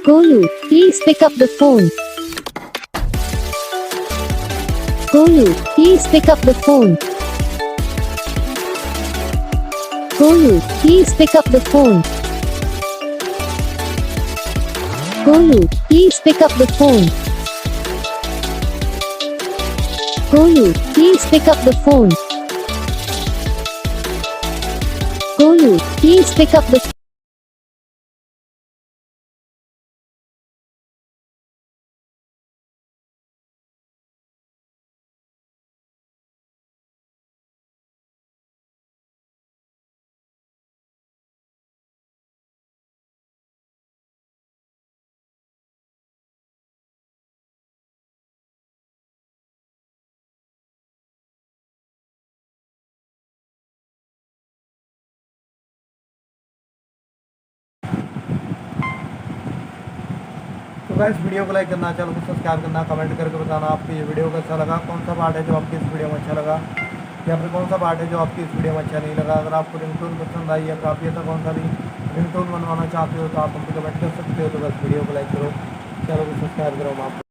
Golu, please pick up the phone. Golu, please pick up the phone. Golu, please pick up the phone. Golu, please pick up the phone. Golu, please pick up the phone. Golu, please pick up the तो guys video को like करना, channel को subscribe करना, comment करके बताना आपको ये video कैसा लगा, कौन सा पार्ट है जो आपकी इस वीडियो में अच्छा लगा, या फिर कौन सा पार्ट है जो आपकी इस वीडियो में अच्छा नहीं लगा। अगर आपको रिंगटोन पसंद आई है तो आप ये तो कौन सा भी रिंगटोन बनवाना चाहते हो तो आप हमको कमेंट कर सकते हो। तो बस वीडियो को लाइक करो, चैनल को सब्सक्राइब करो। हम आपको